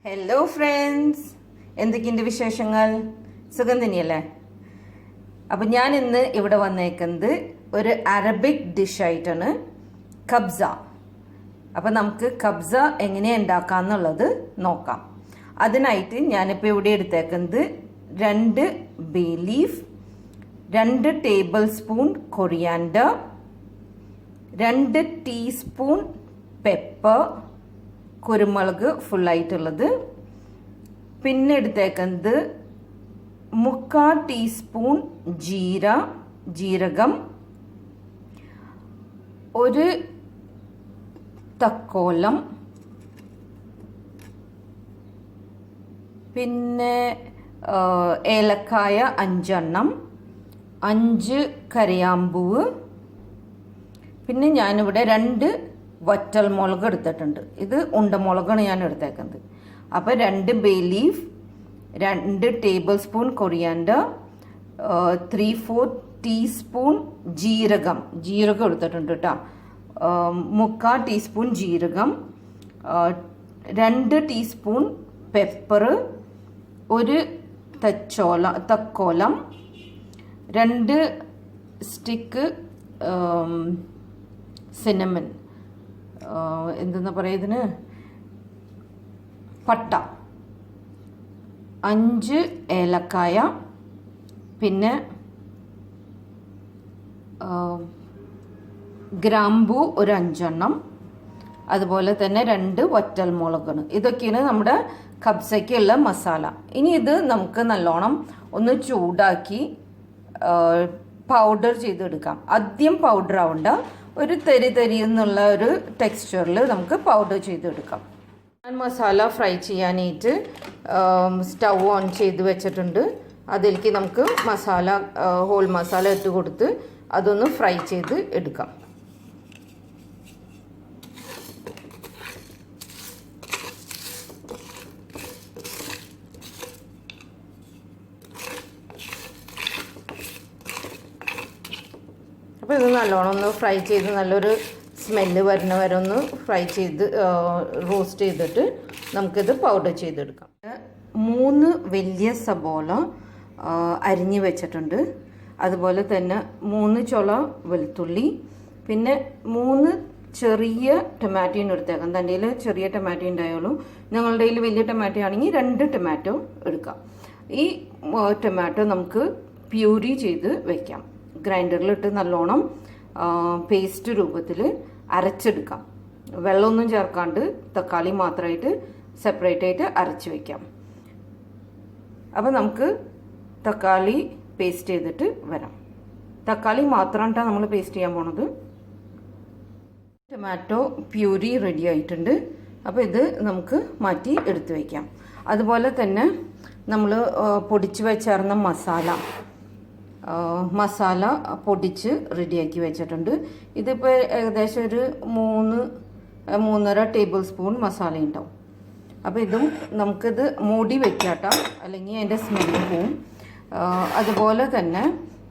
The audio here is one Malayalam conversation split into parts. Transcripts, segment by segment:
ഹലോ ഫ്രണ്ട്സ്, എന്തൊക്കെയുണ്ട് വിശേഷങ്ങൾ? സുഖം തന്നെയല്ലേ? അപ്പം ഞാൻ ഇന്ന് ഇവിടെ വന്നേക്കുന്നത് ഒരു അറബിക് ഡിഷായിട്ടാണ്, കബ്സ. അപ്പം നമുക്ക് കബ്സ എങ്ങനെയാണ് ഉണ്ടാക്കാമെന്നുള്ളത് നോക്കാം. അതിനായിട്ട് ഞാനിപ്പോൾ ഇവിടെ എടുത്തേക്കുന്നത് 2 bay leaf, 2 table spoon coriander, 2 teaspoon pepper, കുരുമുളക് ഫുള്ളായിട്ടുള്ളത്, പിന്നെ എടുത്തേക്കുന്നത് 3/4 ടീസ്പൂൺ ജീരകം, 1 തക്കോലം, പിന്നെ ഏലക്കായ 5 എണ്ണം, 5 കരയാമ്പൂവ്, പിന്നെ ഞാനിവിടെ 2 വറ്റൽ മുളക് എടുത്തിട്ടുണ്ട്. ഇത് ഉണ്ടമുളകാണ് ഞാൻ എടുത്തേക്കുന്നത്. അപ്പോൾ 2 bay leaf, 2 table spoon coriander, 3/4 teaspoon ജീരകം എടുത്തിട്ടുണ്ട് കേട്ടോ, 3/4 ടീസ്പൂൺ ജീരകം, 2 ടീസ്പൂൺ പെപ്പർ, 1 തക്കോലം, 2 സ്റ്റിക്ക് സിനമൺ, എന്തെന്നാ പറയുക ഇതിന്, പട്ട, 5 ഏലക്കായ, പിന്നെ ഗ്രാമ്പൂ ഒരു 5 എണ്ണം, അതുപോലെ തന്നെ 2 വറ്റൽ മുളകാണ്. ഇതൊക്കെയാണ് നമ്മുടെ കബ്സയ്ക്കുള്ള മസാല. ഇനി ഇത് നമുക്ക് നല്ലോണം ഒന്ന് ചൂടാക്കി പൗഡർ ചെയ്തെടുക്കാം. ആദ്യം പൗഡർ ആവണ്ട, ഒരു തരി എന്നുള്ള ഒരു ടെക്സ്ചറിൽ നമുക്ക് പൗഡർ ചെയ്തെടുക്കാം. ഞാൻ മസാല ഫ്രൈ ചെയ്യാനായിട്ട് സ്റ്റൗ ഓൺ ചെയ്ത് വെച്ചിട്ടുണ്ട്. അതിലേക്ക് നമുക്ക് ഹോൾ മസാല ഇട്ട് കൊടുത്ത് അതൊന്ന് ഫ്രൈ ചെയ്ത് എടുക്കാം. അപ്പോൾ ഇത് നല്ലോണം ഒന്ന് ഫ്രൈ ചെയ്ത് നല്ലൊരു സ്മെല്ല് വരുന്ന വരെ ഒന്ന് ഫ്രൈ ചെയ്ത് റോസ്റ്റ് ചെയ്തിട്ട് നമുക്കിത് പൗഡർ ചെയ്തെടുക്കാം. 3 വലിയ സബോള അരിഞ്ഞ് വെച്ചിട്ടുണ്ട്. അതുപോലെ തന്നെ 3 ചുള വെളുത്തുള്ളി, പിന്നെ 3 ചെറിയ ടൊമാറ്റോയും എടുത്തേക്കാം. തൻ്റെ കയ്യിൽ ചെറിയ ടൊമാറ്റോ ഉണ്ടായുള്ളൂ. നിങ്ങളുടെ കയ്യിൽ വലിയ ടൊമാറ്റോ ആണെങ്കിൽ 2 ടൊമാറ്റോ എടുക്കാം. ഈ ടൊമാറ്റോ നമുക്ക് പ്യൂരി ചെയ്ത് വെക്കാം. ഗ്രൈൻഡറിലിട്ട് നല്ലോണം പേസ്റ്റ് രൂപത്തിൽ അരച്ചെടുക്കാം. വെള്ളമൊന്നും ചേർക്കാണ്ട് തക്കാളി മാത്രമായിട്ട് സെപ്പറേറ്റ് ആയിട്ട് അരച്ച് വയ്ക്കാം. അപ്പോൾ നമുക്ക് തക്കാളി പേസ്റ്റ് ചെയ്തിട്ട് വരാം. തക്കാളി മാത്രമായിട്ടാണ് നമ്മൾ പേസ്റ്റ് ചെയ്യാൻ പോണത്. ടൊമാറ്റോ പ്യൂരി റെഡി ആയിട്ടുണ്ട്. അപ്പോൾ ഇത് നമുക്ക് മാറ്റി എടുത്ത് വയ്ക്കാം. അതുപോലെ തന്നെ നമ്മൾ പൊടിച്ച് വെച്ചേർന്ന മസാല പൊടിച്ച് റെഡിയാക്കി വെച്ചിട്ടുണ്ട്. ഇതിപ്പോൾ ഏകദേശം ഒരു 3-3.5 ടേബിൾ സ്പൂൺ മസാല ഉണ്ടാവും. അപ്പോൾ ഇതും നമുക്കിത് മൂടി വെക്കാട്ടോ, അല്ലെങ്കിൽ അതിൻ്റെ സ്മെല്ല് പോവും. അതുപോലെ തന്നെ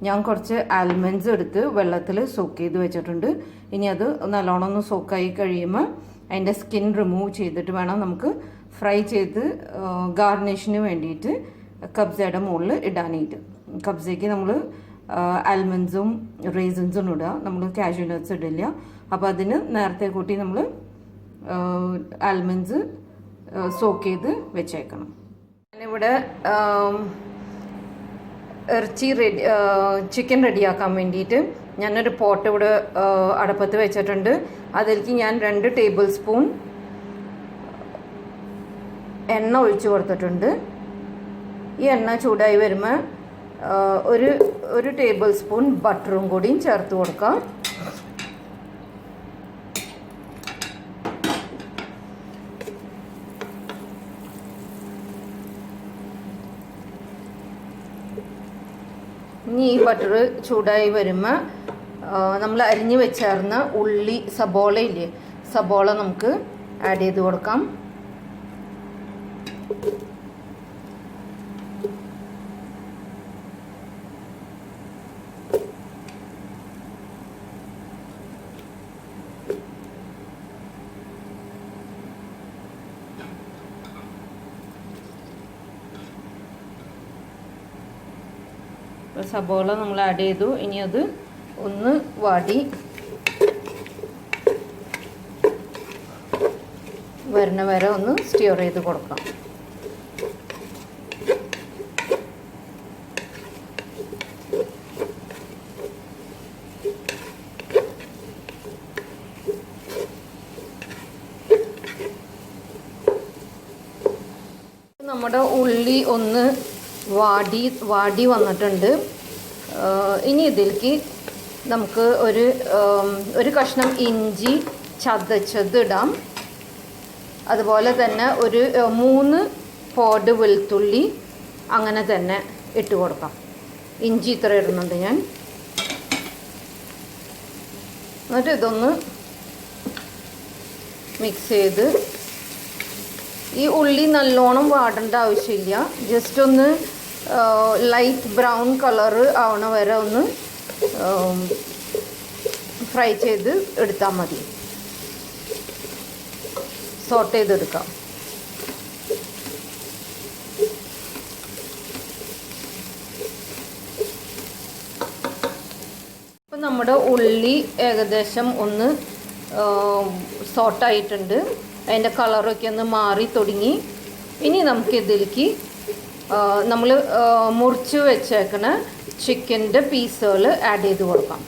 ഞാൻ കുറച്ച് ആൽമണ്ട്സ് എടുത്ത് വെള്ളത്തിൽ സോക്ക് ചെയ്ത് വെച്ചിട്ടുണ്ട്. ഇനി അത് നല്ലോണം ഒന്ന് സോക്കായി കഴിയുമ്പോൾ അതിൻ്റെ സ്കിൻ റിമൂവ് ചെയ്തിട്ട് വേണം നമുക്ക് ഫ്രൈ ചെയ്ത് ഗാർണിഷിന് വേണ്ടിയിട്ട് കബ്സയുടെ മുകളിൽ ഇടാനായിട്ട്. കബ്സയ്ക്ക് നമ്മൾ ആൽമണ്ട്സും റേസിൻസും ഇടുക, നമ്മൾ കാഷ്യൂ നട്ട്സ് ഇടില്ല. അപ്പോൾ അതിന് നേരത്തെ കൂട്ടി നമ്മൾ ആൽമണ്ട്സ് സോക്ക് ചെയ്ത് വെച്ചേക്കണം. ഞാനിവിടെ ചിക്കൻ റെഡിയാക്കാൻ വേണ്ടിയിട്ട് ഞാനൊരു പോട്ട് ഇവിടെ അടപ്പത്ത് വെച്ചിട്ടുണ്ട്. അതിലേക്ക് ഞാൻ 2 ടേബിൾ സ്പൂൺ എണ്ണ ഒഴിച്ചു കൊടുത്തിട്ടുണ്ട്. ഈ എണ്ണ ചൂടായി വരുമ്പോൾ ഒരു ടേബിൾ സ്പൂൺ ബട്ടറും കൂടിയും ചേർത്ത് കൊടുക്കാം. ഇനി ഈ ബട്ടർ ചൂടായി വരുമ്പോൾ നമ്മൾ അരിഞ്ഞ് വെച്ചേർന്ന സബോള നമുക്ക് ആഡ് ചെയ്ത് കൊടുക്കാം. സബോള നമ്മൾ ആഡ് ചെയ്തു. ഇനി അത് ഒന്ന് വാടി വരണ വരെ ഒന്ന് സ്റ്റിയർ ചെയ്ത് കൊടുക്കാം. നമ്മുടെ ഉള്ളി ഒന്ന് വാടി വന്നിട്ടുണ്ട്. ഇനി ഇതിലേക്ക് നമുക്ക് ഒരു കഷ്ണം ഇഞ്ചി ചതച്ചത് ഇടാം. അതുപോലെ തന്നെ ഒരു 3 പോഡ് വെളുത്തുള്ളി അങ്ങനെ തന്നെ ഇട്ട് കൊടുക്കാം. ഇഞ്ചി ഇത്ര ഇടുന്നുണ്ട് ഞാൻ. എന്നിട്ട് ഇതൊന്ന് മിക്സ് ചെയ്ത്, ഈ ഉള്ളി നല്ലോണം വാടേണ്ട ആവശ്യമില്ല, ജസ്റ്റ് ഒന്ന് ലൈറ്റ് ബ്രൗൺ കളർ ആവണ വരെ ഒന്ന് ഫ്രൈ ചെയ്ത് എടുത്താൽ മതി. സോട്ട് ചെയ്തെടുക്കാം. ഇപ്പം നമ്മുടെ ഉള്ളി ഏകദേശം ഒന്ന് സോട്ടായിട്ടുണ്ട്. അതിൻ്റെ കളറൊക്കെ ഒന്ന് മാറി തുടങ്ങി. ഇനി നമുക്ക് ഇതിലേക്ക് നമ്മൾ മുറിച്ച് വെച്ചേക്കണ ചിക്കൻ്റെ പീസുകൾ ആഡ് ചെയ്ത് കൊടുക്കാം.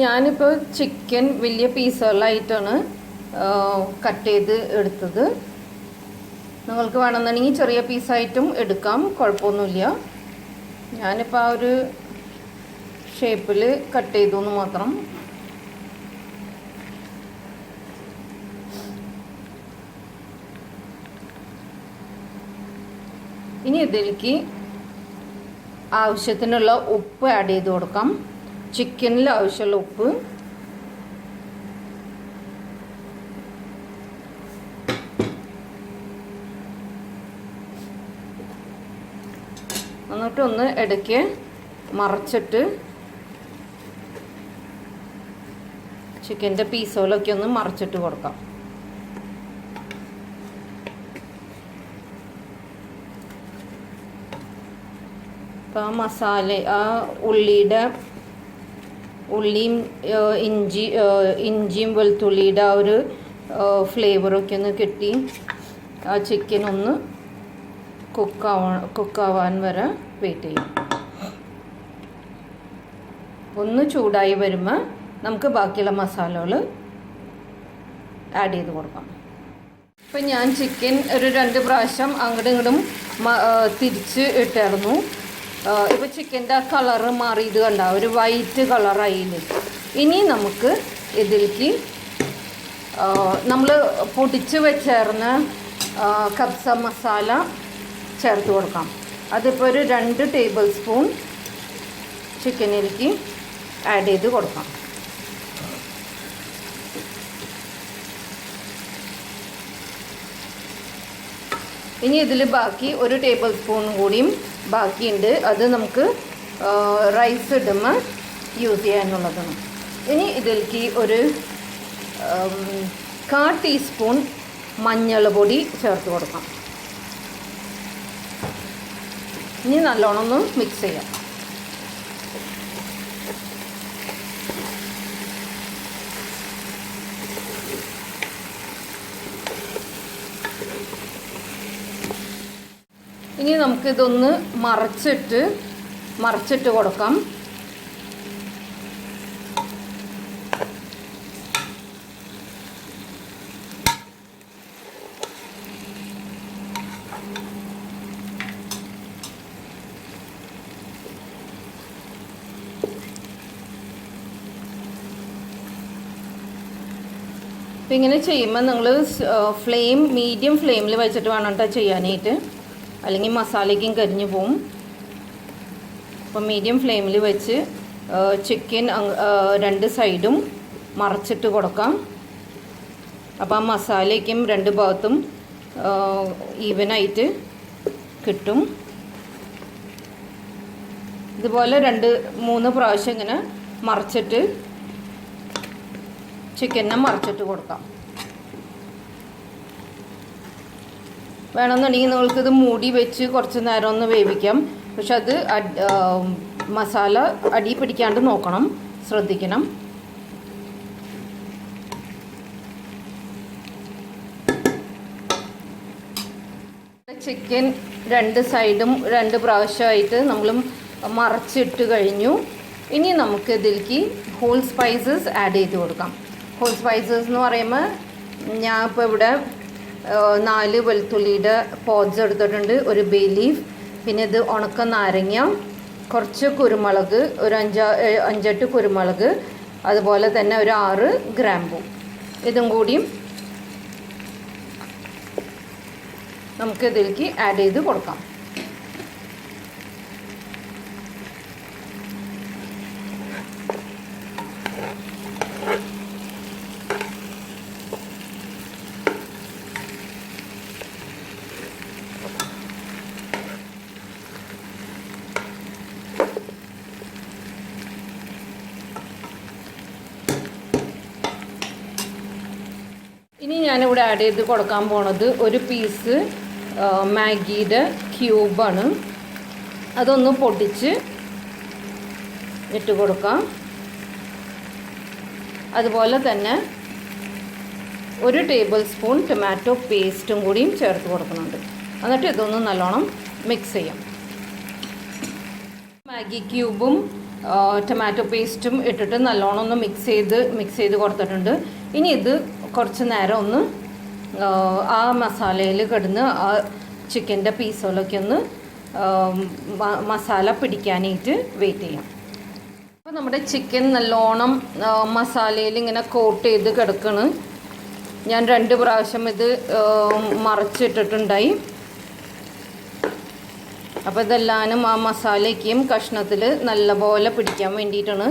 ഞാനിപ്പോൾ ചിക്കൻ വലിയ പീസുകളായിട്ടാണ് കട്ട് ചെയ്ത് എടുത്തത്. നിങ്ങൾക്ക് വേണമെന്നുണ്ടെങ്കിൽ ചെറിയ പീസായിട്ടും എടുക്കാം, കുഴപ്പമൊന്നുമില്ല. ഞാനിപ്പോൾ ആ ഒരു ഷേപ്പിൽ കട്ട് ചെയ്തു എന്ന് മാത്രം. ഇനി ഇതിലേക്ക് ആവശ്യത്തിനുള്ള ഉപ്പ് ആഡ് ചെയ്ത് കൊടുക്കാം. ചിക്കനിൽ ആവശ്യമുള്ള ഉപ്പ്. എന്നിട്ട് ഒന്ന് ഇടയ്ക്ക് മറച്ചിട്ട് ചിക്കൻ്റെ പീസുകളൊക്കെ ഒന്ന് മറച്ചിട്ട് കൊടുക്കാം. അപ്പോൾ ആ മസാല, ആ ഉള്ളിയും ഇഞ്ചിയും വെളുത്തുള്ളിയുടെ ആ ഒരു ഫ്ലേവറൊക്കെ ഒന്ന് കിട്ടി ആ ചിക്കൻ ഒന്ന് കുക്കാവാൻ വരെ വെയിറ്റ് ചെയ്യും. ഒന്ന് ചൂടായി വരുമ്പോൾ നമുക്ക് ബാക്കിയുള്ള മസാലകൾ ആഡ് ചെയ്ത് കൊടുക്കാം. ഇപ്പം ഞാൻ ചിക്കൻ ഒരു 2 പ്രാവശ്യം അങ്ങോട്ടും ഇങ്ങോട്ടും തിരിച്ച് ഇട്ടായിരുന്നു. ഇപ്പോൾ ചിക്കൻ്റെ ആ കളറ് മാറി, ഇത് കണ്ട ഒരു വൈറ്റ് കളറായില്ലേ. ഇനി നമുക്ക് ഇതിലേക്ക് നമ്മൾ പൊടിച്ച് വെച്ചേർന്ന കബ്സ മസാല ചേർത്ത് കൊടുക്കാം. അതിപ്പോൾ ഒരു 2 ടേബിൾ സ്പൂൺ ചിക്കനിലേക്ക് ആഡ് ചെയ്ത് കൊടുക്കാം. ഇനി ഇതിൽ ബാക്കി 1 ടേബിൾ സ്പൂൺ കൂടിയും ബാക്കിയുണ്ട്. അത് നമുക്ക് റൈസ് ഇടുമ്പോൾ യൂസ് ചെയ്യാനുള്ളതാണ്. ഇനി ഇതിലേക്ക് ഒരു 1/4 ടീസ്പൂൺ മഞ്ഞൾ പൊടി ചേർത്ത് കൊടുക്കാം. ഇനി നല്ലോണം ഒന്ന് മിക്സ് ചെയ്യാം. ഇനി നമുക്കിതൊന്ന് മറച്ചിട്ട് കൊടുക്കാം. അപ്പോൾ ഇങ്ങനെ ചെയ്യുമ്പോൾ നിങ്ങൾ മീഡിയം ഫ്ലെയിമിൽ വെച്ചിട്ട് വേണം കേട്ടോ ചെയ്യാനായിട്ട്, അല്ലെങ്കിൽ മസാലയ്ക്കും കരിഞ്ഞു പോവും. അപ്പോൾ മീഡിയം ഫ്ലെയിമിൽ വെച്ച് ചിക്കൻ 2 സൈഡും മറച്ചിട്ട് കൊടുക്കാം. അപ്പോൾ ആ മസാലയ്ക്കും 2 ഭാഗത്തും ഈവനായിട്ട് കിട്ടും. ഇതുപോലെ 2-3 പ്രാവശ്യം ഇങ്ങനെ മറച്ചിട്ട് ചിക്കനെ മറച്ചിട്ട് കൊടുക്കാം. വേണമെന്നുണ്ടെങ്കിൽ നിങ്ങൾക്കിത് മൂടി വെച്ച് കുറച്ച് നേരം ഒന്ന് വേവിക്കാം. പക്ഷെ അത് മസാല അടി പിടിക്കാണ്ട് നോക്കണം, ശ്രദ്ധിക്കണം. ചിക്കൻ 2 സൈഡും 2 പ്രാവശ്യമായിട്ട് നമ്മൾ മറച്ചിട്ട് കഴിഞ്ഞു. ഇനി നമുക്ക് ഇതിലേക്ക് ഹോൾ സ്പൈസസ് ആഡ് ചെയ്ത് കൊടുക്കാം. ഹോൾ സ്പൈസസ് എന്ന് പറയുമ്പോൾ ഞാൻ ഇപ്പോൾ ഇവിടെ 4 വെളുത്തുള്ളിയുടെ പോഡ്സ് എടുത്തിട്ടുണ്ട്, ഒരു ബേ ലീഫ്, പിന്നെ ഇത് ഉണക്ക നാരങ്ങ, കുറച്ച് കുരുമുളക്, ഒരു 5-8 കുരുമുളക്, അതുപോലെ തന്നെ ഒരു 6 ഗ്രാമ്പൂ. ഇതും കൂടിയും നമുക്ക് ഇതിലേക്ക് ആഡ് ചെയ്ത് കൊടുക്കാം. ഇനി ഞാനിവിടെ ആഡ് ചെയ്ത് കൊടുക്കാൻ പോണത് ഒരു പീസ് മാഗിയുടെ ക്യൂബാണ്. അതൊന്ന് പൊടിച്ച് ഇട്ട് കൊടുക്കാം. അതുപോലെ തന്നെ 1 ടേബിൾ സ്പൂൺ ടൊമാറ്റോ പേസ്റ്റും കൂടിയും ചേർത്ത് കൊടുക്കുന്നുണ്ട്. എന്നിട്ട് ഇതൊന്ന് നല്ലോണം മിക്സ് ചെയ്യാം. മാഗി ക്യൂബും ടൊമാറ്റോ പേസ്റ്റും ഇട്ടിട്ട് നല്ലോണം ഒന്ന് മിക്സ് ചെയ്ത് കൊടുത്തിട്ടുണ്ട്. ഇനി ഇത് കുറച്ച് നേരം ഒന്ന് ആ മസാലയിൽ കിടന്ന് ആ ചിക്കൻ്റെ പീസുകളൊക്കെ ഒന്ന് മസാല പിടിക്കാനായിട്ട് വെയിറ്റ് ചെയ്യാം. അപ്പോൾ നമ്മുടെ ചിക്കൻ നല്ലോണം മസാലയിൽ ഇങ്ങനെ കോട്ട് ചെയ്ത് കിടക്കണ്. ഞാൻ 2 പ്രാവശ്യം ഇത് മറച്ചിട്ടിട്ടുണ്ടായി. അപ്പോൾ ഇതെല്ലാനും ആ മസാലയ്ക്കും കഷ്ണത്തിൽ നല്ലപോലെ പിടിക്കാൻ വേണ്ടിയിട്ടാണ്.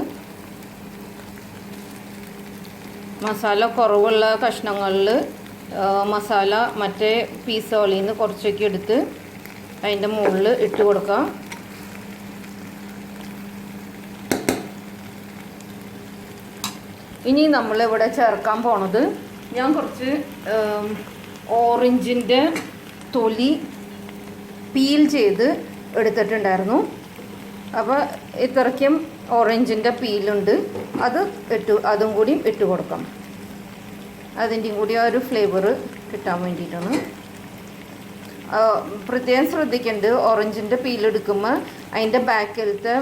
മസാല കുറവുള്ള കഷ്ണങ്ങളിൽ മസാല മറ്റേ പീസുകളിൽ നിന്ന് കുറച്ചൊക്കെ എടുത്ത് അതിൻ്റെ മുകളിൽ ഇട്ട് കൊടുക്കാം. ഇനി നമ്മളിവിടെ ചേർക്കാൻ പോണത്, ഞാൻ കുറച്ച് ഓറഞ്ചിൻ്റെ തൊലി പീൽ ചെയ്ത് എടുത്തിട്ടുണ്ടായിരുന്നു. അപ്പോൾ ഇത്രയ്ക്കും ഓറഞ്ചിൻ്റെ പീലുണ്ട്, അതും കൂടി ഇട്ട് കൊടുക്കാം. അതിൻ്റെയും കൂടി ആ ഒരു ഫ്ലേവർ കിട്ടാൻ വേണ്ടിയിട്ടാണ്. പ്രത്യേകം ശ്രദ്ധിക്കേണ്ടത്, ഓറഞ്ചിൻ്റെ പീലെടുക്കുമ്പോൾ അതിൻ്റെ ബാക്കിലത്തെ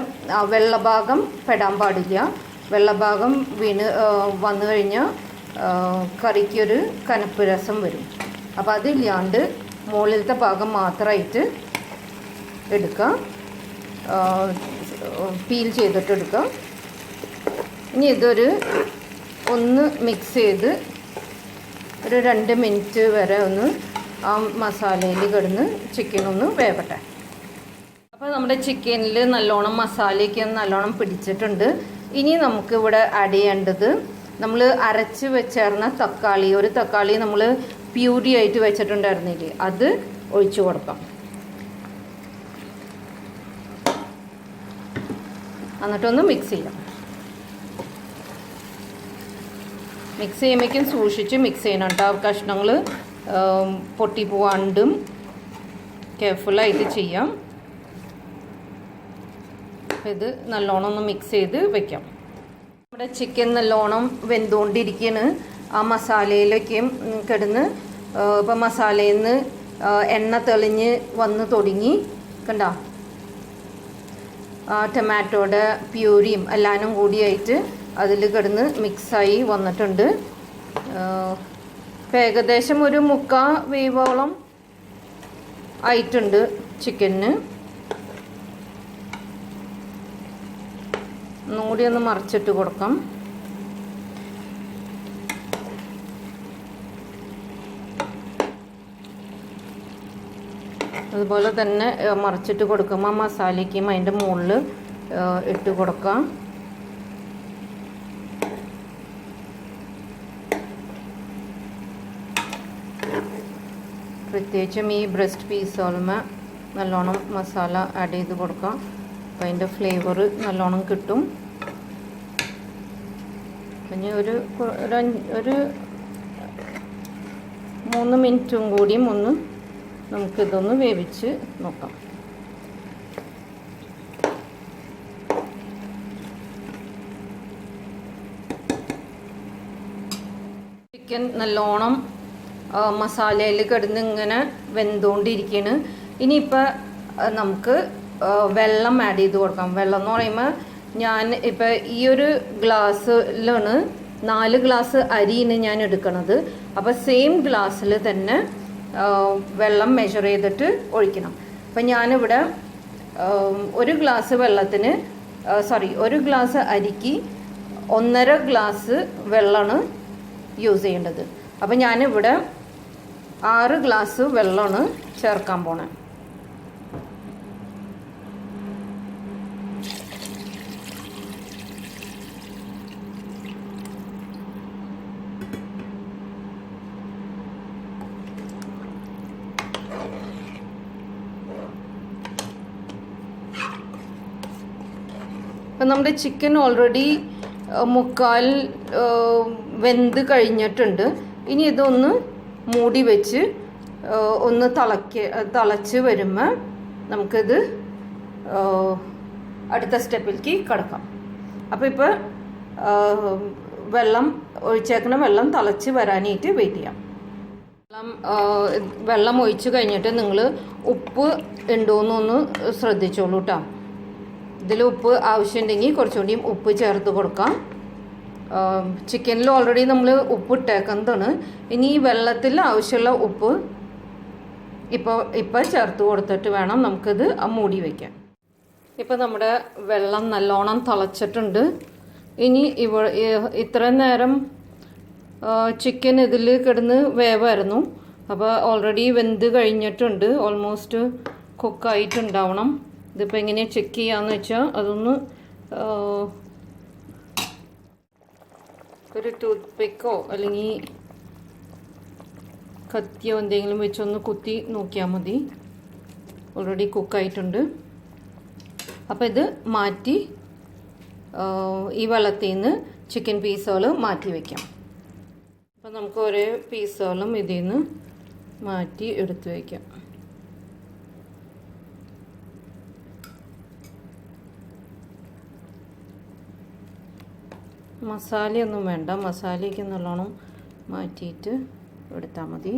വെള്ളഭാഗം പെടാൻ പാടില്ല. വെള്ളഭാഗം വന്നു കഴിഞ്ഞാൽ കറിക്കൊരു കനപ്പ് രസം വരും. അപ്പോൾ അതില്ലാണ്ട് മുകളിലത്തെ ഭാഗം മാത്രമായിട്ട് എടുക്കുക, പീൽ ചെയ്തിട്ട് എടുക്കുക. ഇനി ഒന്ന് മിക്സ് ചെയ്ത് ഒരു 2 മിനിറ്റ് വരെ ഒന്ന് ആ മസാലയിൽ കിടന്ന് ചിക്കൻ ഒന്ന് വേവട്ടെ. അപ്പോൾ നമ്മുടെ ചിക്കനിൽ നല്ലോണം മസാലയൊക്കെ നല്ലോണം പിടിച്ചിട്ടുണ്ട്. ഇനി നമുക്ക് ഇവിടെ ആഡ് ചെയ്യേണ്ടത്, നമ്മൾ അരച്ച് വെച്ചേർന്ന തക്കാളി, ഒരു തക്കാളി നമ്മൾ പ്യൂരി ആയിട്ട് വെച്ചിട്ടുണ്ടായിരുന്നില്ലേ, അത് ഒഴിച്ചു കൊടുക്കാം. എന്നിട്ടൊന്ന് മിക്സ് ചെയ്യാം. മിക്സ് ചെയ്യുമ്പോഴേക്കും സൂക്ഷിച്ച് മിക്സ് ചെയ്യണം കേട്ടോ. കഷ്ണങ്ങൾ പൊട്ടിപ്പോവാണ്ടും കെയർഫുള്ളായിട്ട് ചെയ്യാം. ഇത് നല്ലോണം ഒന്ന് മിക്സ് ചെയ്ത് വെക്കാം. നമ്മുടെ ചിക്കൻ നല്ലോണം വെന്തുകൊണ്ടിരിക്കുകയാണ്. ആ മസാലയിലൊക്കെയും കിടന്ന് ഇപ്പം മസാലയിൽ നിന്ന് എണ്ണ തെളിഞ്ഞ് വന്ന് തുടങ്ങി. കണ്ടോ, ടൊമാറ്റോയുടെ പ്യൂരിയും എല്ലാനും കൂടിയായിട്ട് അതിൽ കിടന്ന് മിക്സായി വന്നിട്ടുണ്ട്. ഇപ്പം ഏകദേശം ഒരു 3/4 വേവോളം ആയിട്ടുണ്ട് ചിക്കന്. ഒന്നും കൂടി ഒന്ന് മറിച്ചിട്ട് കൊടുക്കാം. അതുപോലെ തന്നെ മറിച്ചിട്ട് കൊടുക്കുമ്പോൾ മസാലയ്ക്കും അതിൻ്റെ മുകളിൽ ഇട്ട് കൊടുക്കാം. പ്രത്യേകിച്ചും ഈ ബ്രസ്റ്റ് പീസുകളുമേ നല്ലോണം മസാല ആഡ് ചെയ്ത് കൊടുക്കാം. അപ്പം അതിൻ്റെ ഫ്ലേവർ നല്ലോണം കിട്ടും. പിന്നെ ഒരു 3 മിനിറ്റും കൂടിയും ഒന്ന് നമുക്കിതൊന്ന് വേവിച്ച് നോക്കാം. ചിക്കൻ നല്ലോണം മസാലയിൽ കിടന്ന് ഇങ്ങനെ വെന്തുകൊണ്ടിരിക്കുകയാണ്. ഇനിയിപ്പോൾ നമുക്ക് വെള്ളം ആഡ് ചെയ്ത് കൊടുക്കാം. വെള്ളം എന്ന് പറയുമ്പോൾ ഞാൻ ഇപ്പോൾ ഈ ഒരു ഗ്ലാസ്സിലാണ് 4 ഗ്ലാസ് അരിയാണ് ഞാൻ എടുക്കണത്. അപ്പോൾ സെയിം ഗ്ലാസ്സിൽ തന്നെ വെള്ളം മെഷർ ചെയ്തിട്ട് ഒഴിക്കണം. അപ്പം ഞാനിവിടെ 1 ഗ്ലാസ് വെള്ളത്തിന് ഒരു ഗ്ലാസ് അരിക്ക് 1.5 ഗ്ലാസ് വെള്ളമാണ് യൂസ് ചെയ്യേണ്ടത്. അപ്പം ഞാനിവിടെ 6 ഗ്ലാസ് വെള്ളമാണ് ചേർക്കാൻ പോണേ. അപ്പം നമ്മുടെ ചിക്കൻ ഓൾറെഡി മുക്കാൽ വെന്ത് കഴിഞ്ഞിട്ടുണ്ട്. ഇനി ഇതൊന്ന് മൂടി വെച്ച് ഒന്ന് തിളച്ച് വരുമ്പോൾ നമുക്കിത് അടുത്ത സ്റ്റെപ്പിലേക്ക് കിടക്കാം. അപ്പോൾ ഇപ്പോൾ ഒഴിച്ചേക്കുന്ന വെള്ളം തിളച്ച് വരാനായിട്ട് വെയിറ്റ് ചെയ്യാം. വെള്ളം ഒഴിച്ച് കഴിഞ്ഞിട്ട് നിങ്ങൾ ഉപ്പ് ഉണ്ടോയെന്നൊന്ന് ശ്രദ്ധിച്ചോളൂ കേട്ടോ. ഇതിൽ ഉപ്പ് ആവശ്യമുണ്ടെങ്കിൽ കുറച്ചുകൂടിയും ഉപ്പ് ചേർത്ത് കൊടുക്കാം. ചിക്കനിൽ ഓൾറെഡി നമ്മൾ ഉപ്പ് ഇട്ടേക്കുന്നതാണ്. ഇനി ഈ വെള്ളത്തിൽ ആവശ്യമുള്ള ഉപ്പ് ഇപ്പോൾ ചേർത്ത് കൊടുത്തിട്ട് വേണം നമുക്കിത് മൂടി വയ്ക്കാൻ. ഇപ്പോൾ നമ്മുടെ വെള്ളം നല്ലോണം തിളച്ചിട്ടുണ്ട്. ഇനി ഇത്രയും നേരം ചിക്കൻ ഇതിൽ കിടന്ന് വേവായിരുന്നു. അപ്പോൾ ഓൾറെഡി വെന്ത് കഴിഞ്ഞിട്ടുണ്ട്. ഓൾമോസ്റ്റ് കുക്കായിട്ടുണ്ടാവണം. ഇതിപ്പോൾ എങ്ങനെയാണ് ചെക്ക് ചെയ്യാമെന്ന് വെച്ചാൽ അതൊന്ന് ഒരു ടൂത്ത് പിക്കോ അല്ലെങ്കിൽ കത്തിയോ എന്തെങ്കിലും വെച്ചൊന്ന് കുത്തി നോക്കിയാൽ മതി. ഓൾറെഡി കുക്കായിട്ടുണ്ട്. അപ്പോൾ ഇത് മാറ്റി ഈ വെള്ളത്തിൽ നിന്ന് ചിക്കൻ പീസുകൾ മാറ്റി വയ്ക്കാം. അപ്പോൾ നമുക്ക് ഓരോ പീസുകളും ഇതിൽ നിന്ന് മാറ്റി എടുത്ത് വയ്ക്കാം. മസാലയൊന്നും വേണ്ട. മസാലയ്ക്ക് നല്ലോണം മാറ്റിയിട്ട് എടുത്താൽ മതി.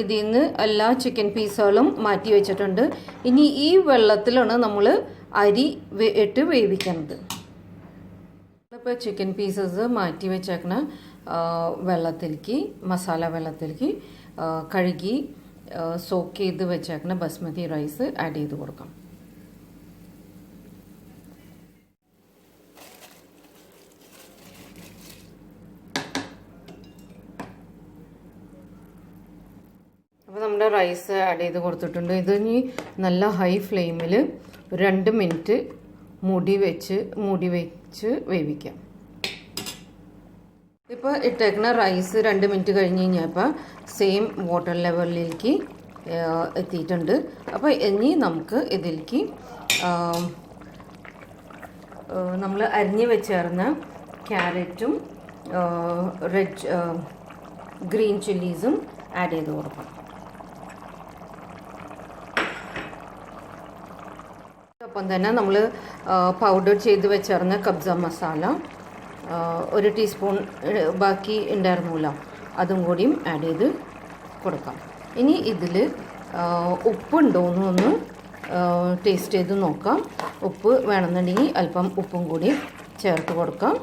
ഇതിൽ നിന്ന് എല്ലാ ചിക്കൻ പീസുകളും മാറ്റി വെച്ചിട്ടുണ്ട്. ഇനി ഈ വെള്ളത്തിലാണ് നമ്മൾ അരി ഇട്ട് വേവിക്കുന്നത്. ഇപ്പോൾ ചിക്കൻ പീസസ് മാറ്റി വെച്ചേക്കണ വെള്ളത്തിലേക്ക്, മസാല വെള്ളത്തിലേക്ക് കഴുകി സോക്ക് ചെയ്ത് വെച്ചേക്കണ ബസ്മതി റൈസ് ആഡ് ചെയ്ത് കൊടുക്കാം. അപ്പോൾ നമ്മുടെ റൈസ് ആഡ് ചെയ്ത് കൊടുത്തിട്ടുണ്ട്. ഇത് ഇനി നല്ല ഹൈ ഫ്ലെയിമിൽ 2 മിനിറ്റ് മൂടി വെച്ച് വേവിക്കാം. ഇപ്പോൾ ഇട്ടേക്കുന്ന റൈസ് 2 മിനിറ്റ് കഴിഞ്ഞ് കഴിഞ്ഞപ്പോൾ സെയിം വാട്ടർ ലെവലിലേക്ക് എത്തിയിട്ടുണ്ട്. അപ്പോൾ ഇനി നമുക്ക് ഇതിലേക്ക് നമ്മൾ അരിഞ്ഞ് വെച്ചേർന്ന ക്യാരറ്റും ഗ്രീൻ ചില്ലീസും ആഡ് ചെയ്ത് കൊടുക്കാം. ഒപ്പം തന്നെ നമ്മൾ പൗഡർ ചെയ്ത് വെച്ചേർന്ന കബ്സ മസാല 1 ടീസ്പൂൺ ബാക്കി ഉണ്ടായിരുന്നല്ലോ, അതും കൂടിയും ആഡ് ചെയ്ത് കൊടുക്കാം. ഇനി ഇതിൽ ഉപ്പുണ്ടോയെന്നൊന്ന് ടേസ്റ്റ് ചെയ്ത് നോക്കാം. ഉപ്പ് വേണമെന്നുണ്ടെങ്കിൽ അല്പം ഉപ്പും കൂടി ചേർത്ത് കൊടുക്കാം.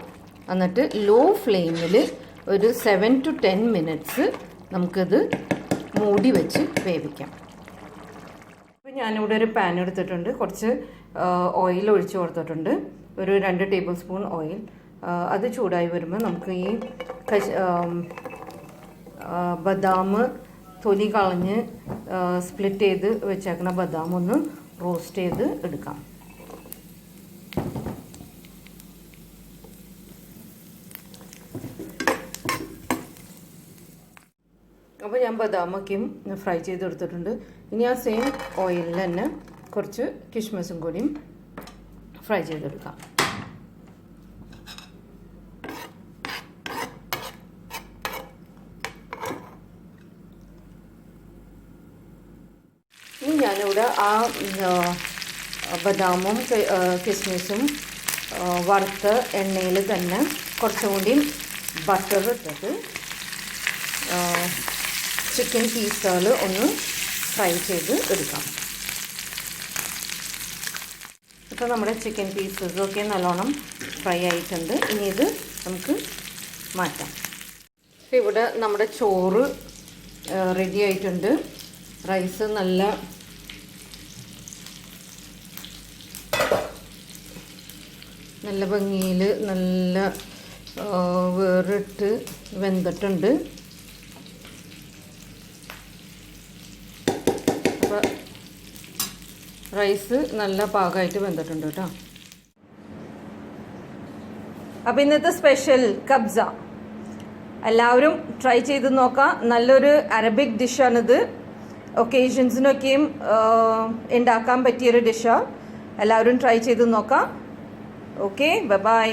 എന്നിട്ട് ലോ ഫ്ലെയിമിൽ ഒരു 7 to 10 മിനിറ്റ്സ് നമുക്കിത് മൂടി വെച്ച് വേവിക്കാം. അപ്പോൾ ഞാനിവിടെ ഒരു പാൻ എടുത്തിട്ടുണ്ട്. കുറച്ച് ഓയിൽ ഒഴിച്ച് കൊടുത്തിട്ടുണ്ട്. ഒരു 2 ടേബിൾ സ്പൂൺ ഓയിൽ. അത് ചൂടായി വരുമ്പോൾ നമുക്ക് ഈ ബദാം തൊലി കളഞ്ഞ് സ്പ്ലിറ്റ് ചെയ്ത് വെച്ചേക്കുന്ന ബദാം ഒന്ന് റോസ്റ്റ് ചെയ്ത് എടുക്കാം. അപ്പോൾ ഞാൻ ബദാമൊക്കെയും ഫ്രൈ ചെയ്തെടുത്തിട്ടുണ്ട്. ഇനി ആ സെയിം ഓയിലിൽ തന്നെ കുറച്ച് കിഷ്മിസും കൂടിയും ഫ്രൈ ചെയ്തെടുക്കാം. ഞാനിവിടെ ആ ബദാമും കിസ്മിസും വറുത്ത എണ്ണയിൽ തന്നെ കുറച്ചും കൂടി ബട്ടർ ഇട്ടിട്ട് ചിക്കൻ പീസുകൾ ഒന്ന് ഫ്രൈ ചെയ്ത് എടുക്കാം. ഇപ്പോൾ നമ്മുടെ ചിക്കൻ പീസസൊക്കെ നല്ലോണം ഫ്രൈ ആയിട്ടുണ്ട്. ഇനി ഇത് നമുക്ക് മാറ്റാം. ഇവിടെ നമ്മുടെ ചോറ് റെഡി ആയിട്ടുണ്ട്. റൈസ് നല്ല ഭംഗിയിൽ നല്ല വേറിട്ട് വെന്തിട്ടുണ്ട്. അപ്പോൾ റൈസ് നല്ല പാകമായിട്ട് വെന്തിട്ടുണ്ട് കേട്ടോ. അപ്പോൾ ഇന്നത്തെ സ്പെഷ്യൽ കബ്സ എല്ലാവരും ട്രൈ ചെയ്ത് നോക്കാം. നല്ലൊരു അറബിക് ഡിഷാണിത്. ഒക്കേഷൻസിനൊക്കെയും ഉണ്ടാക്കാൻ പറ്റിയൊരു ഡിഷാണ്. എല്ലാവരും ട്രൈ ചെയ്ത് നോക്കാം. Okay, by.